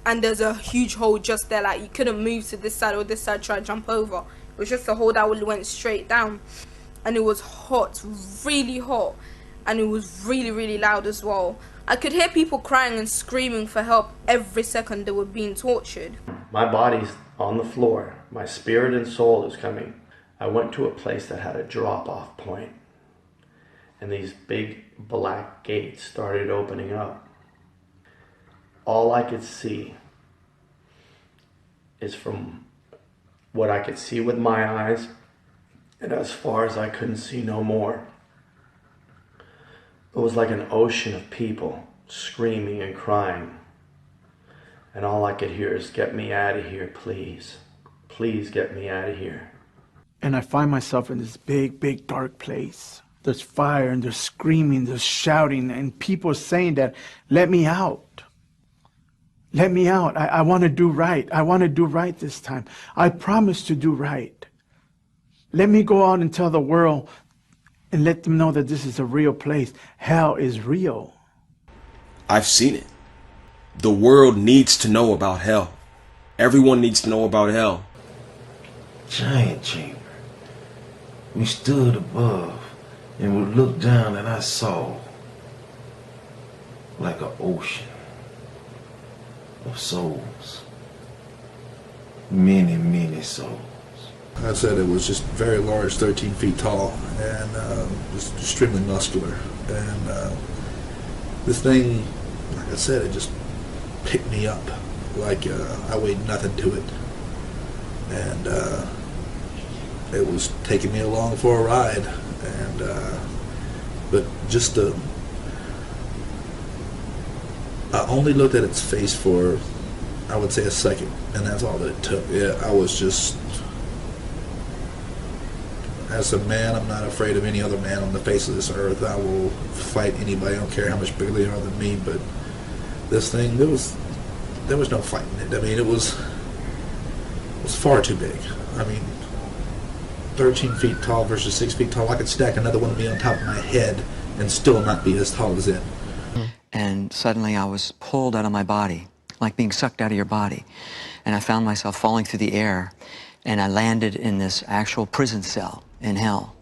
and there's a huge hole just there, like you couldn't move to this side or this side, try to jump over. It was just a hole that went straight down, and it was hot, really hot, and it was really, really loud as well. I could hear people crying and screaming for help every second they were being tortured. My body's on the floor. My spirit and soul is coming. I went to a place that had a drop-off point, and these big black gates started opening up. All I could see is from what I could see with my eyes, and as far as I couldn't see no more. It was like an ocean of people screaming and crying. And all I could hear is, "Get me out of here, please. Please get me out of here." And I find myself in this big, big, dark place. There's fire, and there's screaming, there's shouting, and people saying that, "Let me out. Let me out. I want to do right. I want to do right this time. I promise to do right. Let me go out and tell the world and let them know that this is a real place. Hell is real." I've seen it. The world needs to know about hell. Everyone needs to know about hell. Giant chamber. We stood above and we looked down, and I saw like an ocean of souls. Many, many souls. I said it was just very large, 13 feet tall, and just extremely muscular. And this thing, like I said, it just picked me up like I weighed nothing to it. And it was taking me along for a ride. And but just I only looked at its face for, I would say, a second, and that's all that it took. Yeah, I was just, as a man, I'm not afraid of any other man on the face of this earth. I will fight anybody. I don't care how much bigger they are than me. But this thing, there was no fighting it. I mean, it was far too big. I mean, 13 feet tall versus 6 feet tall. I could stack another one of me on top of my head and still not be as tall as it. And suddenly I was pulled out of my body, like being sucked out of your body. And I found myself falling through the air, and I landed in this actual prison cell in hell.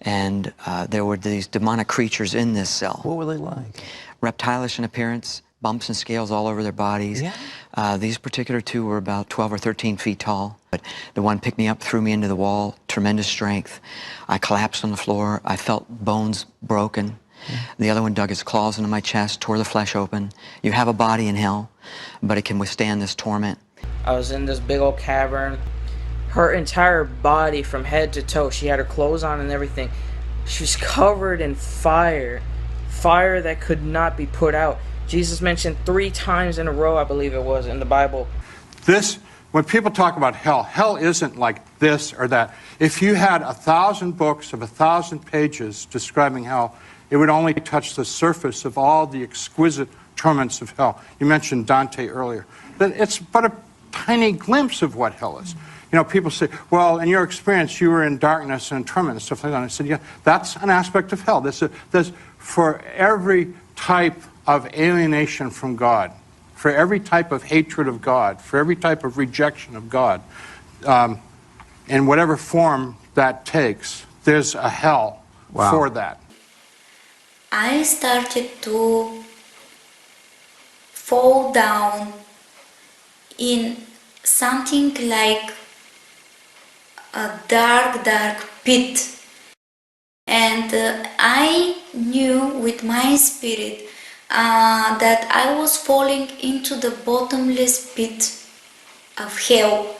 And there were these demonic creatures in this cell. What were they like? Reptilish in appearance, bumps and scales all over their bodies. Yeah. These particular two were about 12 or 13 feet tall. But the one picked me up, threw me into the wall, tremendous strength. I collapsed on the floor. I felt bones broken. Yeah. The other one dug his claws into my chest, tore the flesh open. You have a body in hell, but it can withstand this torment. I was in this big old cavern. Her entire body from head to toe, she had her clothes on and everything. She was covered in fire. Fire that could not be put out. Jesus mentioned 3 times in a row, I believe it was, in the Bible. When people talk about hell, hell isn't like this or that. If you had 1,000 books of 1,000 pages describing hell, it would only touch the surface of all the exquisite torments of hell. You mentioned Dante earlier. It's but a tiny glimpse of what hell is. You know, people say, well, in your experience, you were in darkness and torment and stuff like that. And I said, yeah, that's an aspect of hell. There's for every type of alienation from God, for every type of hatred of God, for every type of rejection of God, in whatever form that takes, there's a hell for that. I started to fall down in something like a dark, dark pit. And I knew with my spirit that I was falling into the bottomless pit of hell.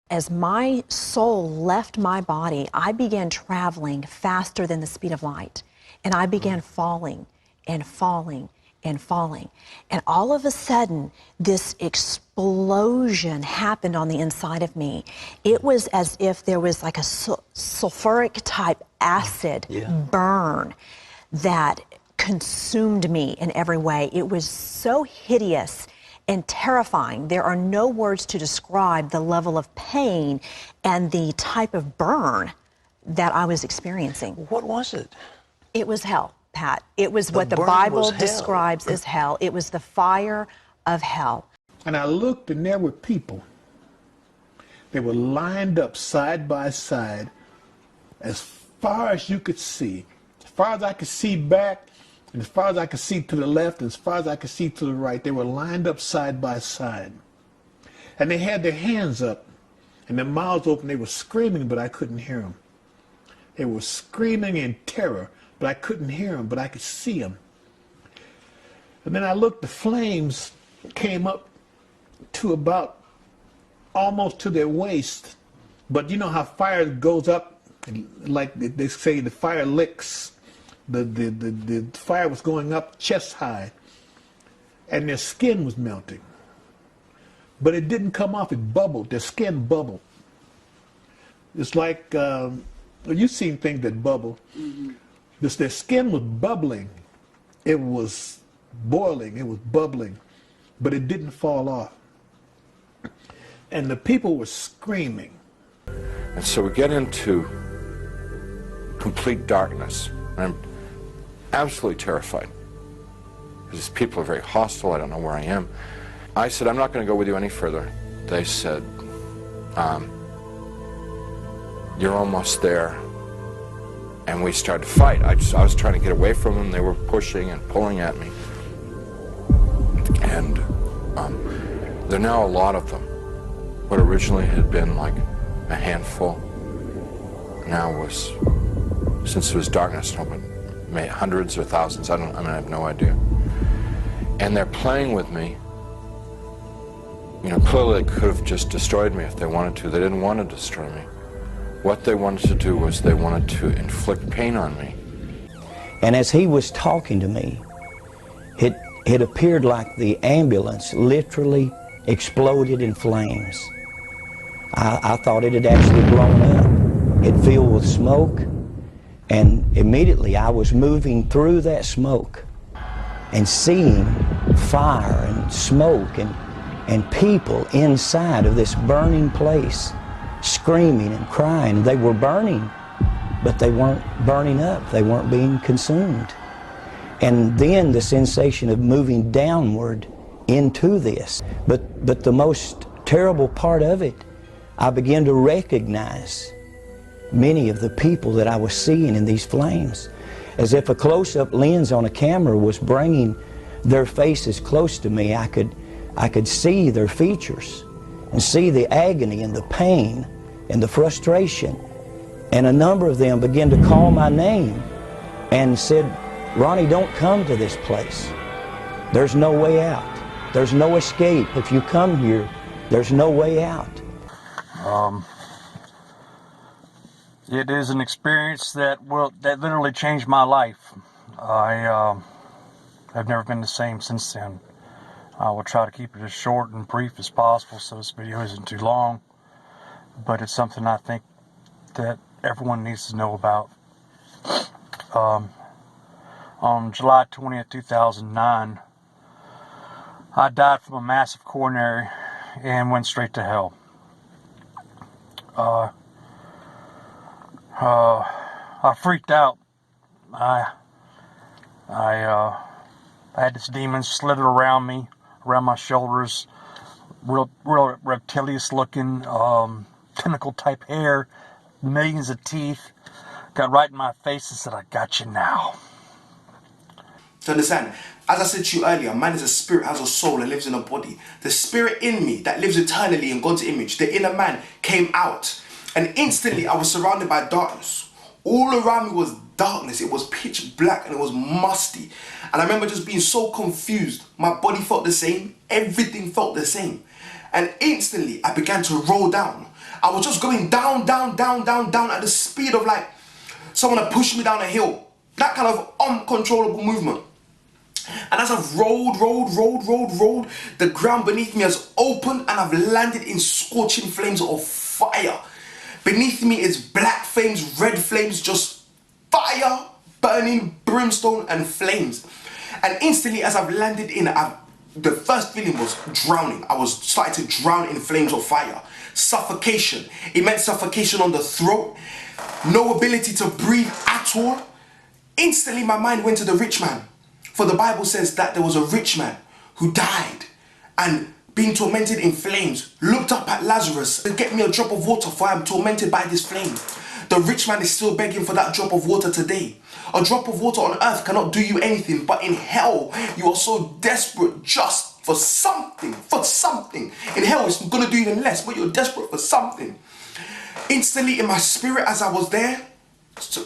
As my soul left my body, I began traveling faster than the speed of light. And I began falling and falling and falling. And all of a sudden, this explosion happened on the inside of me. It was as if there was like a sulfuric type acid burn that consumed me in every way. It was so hideous and terrifying. There are no words to describe the level of pain and the type of burn that I was experiencing. What was it? It was hell, Pat. It was what the Bible describes as hell. It was the fire of hell. And I looked, and there were people. They were lined up side by side as far as you could see. As far as I could see back, and as far as I could see to the left, and as far as I could see to the right, they were lined up side by side. And they had their hands up and their mouths open. They were screaming, but I couldn't hear them. They were screaming in terror, but I couldn't hear them, but I could see them. And then I looked, the flames came up to about almost to their waist. But you know how fire goes up, like they say, the fire licks. The fire was going up chest high, and their skin was melting. But it didn't come off, it bubbled, their skin bubbled. It's like, you've seen things that bubble. Their skin was bubbling. It was boiling, it was bubbling, but it didn't fall off. And the people were screaming. And so we get into complete darkness. I'm absolutely terrified because these people are very hostile. I don't know where I am. I said, I'm not going to go with you any further. They said, you're almost there. And we started to fight. I was trying to get away from them. They were pushing and pulling at me. And there are now a lot of them. What originally had been like a handful now was, since it was darkness, hundreds or thousands. I have no idea. And they're playing with me. You know, clearly they could have just destroyed me if they wanted to. They didn't want to destroy me. What they wanted to do was they wanted to inflict pain on me. And as he was talking to me, it appeared like the ambulance literally exploded in flames. I thought it had actually blown up. It filled with smoke, and immediately I was moving through that smoke and seeing fire and smoke and people inside of this burning place, screaming and crying. They were burning, but they weren't burning up. They weren't being consumed. And then the sensation of moving downward into this. But the most terrible part of it, I began to recognize many of the people that I was seeing in these flames. As if a close-up lens on a camera was bringing their faces close to me, I could see their features and see the agony and the pain and the frustration. And a number of them began to call my name and said, Ronnie, don't come to this place. There's no way out. There's no escape. If you come here, there's no way out. It is an experience that literally changed my life. I have never been the same since then. I will try to keep it as short and brief as possible so this video isn't too long, but it's something I think that everyone needs to know about. On July 20th, 2009, I died from a massive coronary and went straight to hell. I freaked out. I had this demon slither around me, around my shoulders, real reptilious looking, tentacle type hair, millions of teeth, got right in my face and said, I got you now. To understand, as I said to you earlier, man is a spirit, has a soul and lives in a body. The spirit in me that lives eternally in God's image, the inner man, came out. And instantly I was surrounded by darkness. All around me was darkness. It was pitch black and it was musty. And I remember just being so confused. My body felt the same. Everything felt the same. And instantly I began to roll down. I was just going down, down, down, down, down at the speed of like someone had pushed me down a hill. That kind of uncontrollable movement. And as I've rolled, the ground beneath me has opened and I've landed in scorching flames of fire. Beneath me is black flames, red flames, just fire, burning brimstone and flames. And instantly as I've landed in, the first feeling was drowning. I was starting to drown in flames of fire. Suffocation. It meant suffocation on the throat. No ability to breathe at all. Instantly my mind went to the rich man. For the Bible says that there was a rich man who died and being tormented in flames, looked up at Lazarus and get me a drop of water, for I am tormented by this flame. The rich man is still begging for that drop of water today. A drop of water on earth cannot do you anything, but in hell, you are so desperate just for something, In hell, it's gonna do even less, but you're desperate for something. Instantly in my spirit, as I was there,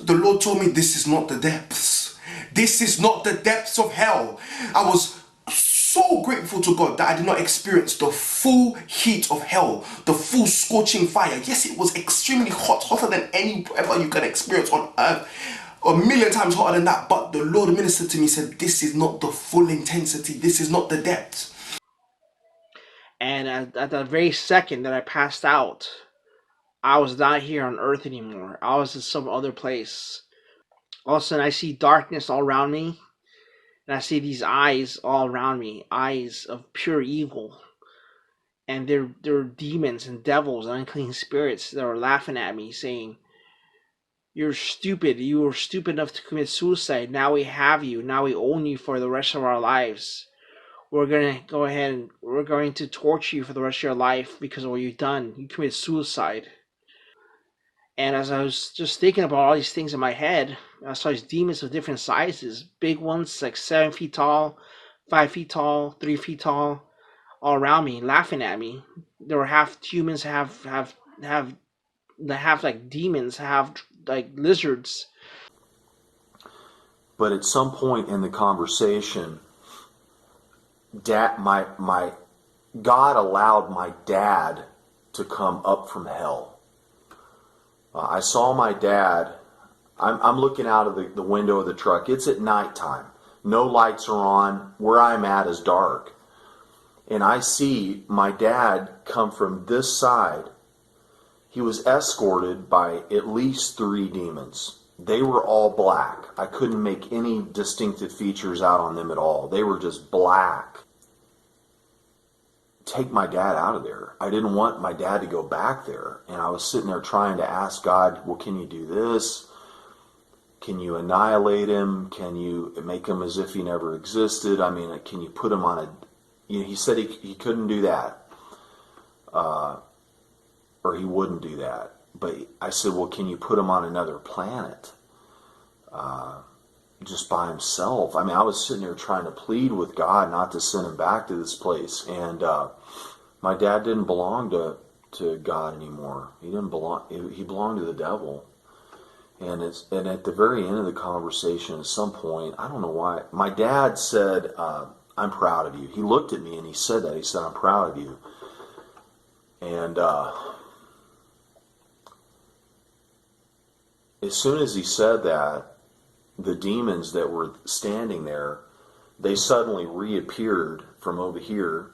the Lord told me, this is not the depths. This is not the depths of hell. I was so grateful to God that I did not experience the full heat of hell, the full scorching fire. Yes, it was extremely hot, hotter than any ever you can experience on earth, a million times hotter than that. But the Lord ministered to me, said, this is not the full intensity, this is not the depth. And at the very second that I passed out, I was not here on earth anymore. I was in some other place. All of a sudden I see darkness all around me, and I see these eyes all around me, eyes of pure evil. And they're demons and devils and unclean spirits that are laughing at me, saying, "You're stupid. You were stupid enough to commit suicide. Now we have you. Now we own you for the rest of our lives. We're going to go ahead and we're going to torture you for the rest of your life because of what you've done. You committed suicide." And as I was just thinking about all these things in my head, I saw these demons of different sizes. Big ones like 7 feet tall, 5 feet tall, 3 feet tall, all around me, laughing at me. There were half humans, half like demons, half like lizards. But at some point in the conversation, my God allowed my dad to come up from hell. I saw my dad. I'm looking out of the window of the truck. It's at nighttime. No lights are on. Where I'm at is dark. And I see my dad come from this side. He was escorted by at least 3 demons. They were all black. I couldn't make any distinctive features out on them at all. They were just black. Take my dad out of there. I didn't want my dad to go back there. And I was sitting there trying to ask God, well, can you do this? Can you annihilate him? Can you make him as if he never existed? I mean, can you put him on a... You know, he said he couldn't do that. Or he wouldn't do that. But I said, well, can you put him on another planet? Just by himself. I mean, I was sitting there trying to plead with God not to send him back to this place. And my dad didn't belong to God anymore. He didn't belong. He belonged to the devil. And at the very end of the conversation, at some point, I don't know why, my dad said, "I'm proud of you." He looked at me and he said that. He said, "I'm proud of you." And as soon as he said that, the demons that were standing there, they suddenly reappeared from over here,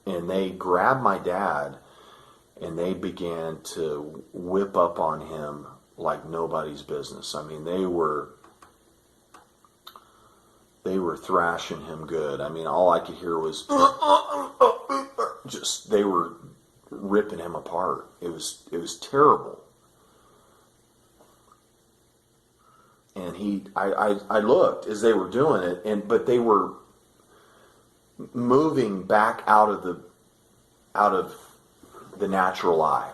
and they grabbed my dad, and they began to whip up on him like nobody's business. I mean, they were thrashing him good. I mean, all I could hear was just, they were ripping him apart. It was terrible. And I looked as they were doing it, but they were moving back out of the natural eye.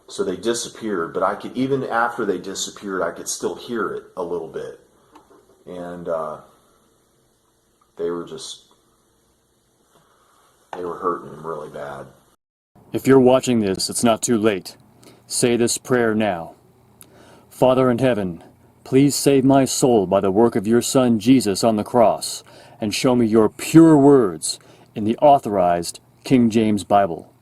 So they disappeared, but I could, even after they disappeared, I could still hear it a little bit. And they were hurting him really bad. If you're watching this, it's not too late. Say this prayer now. Father in heaven, please save my soul by the work of your Son Jesus on the cross, and show me your pure words in the authorized King James Bible.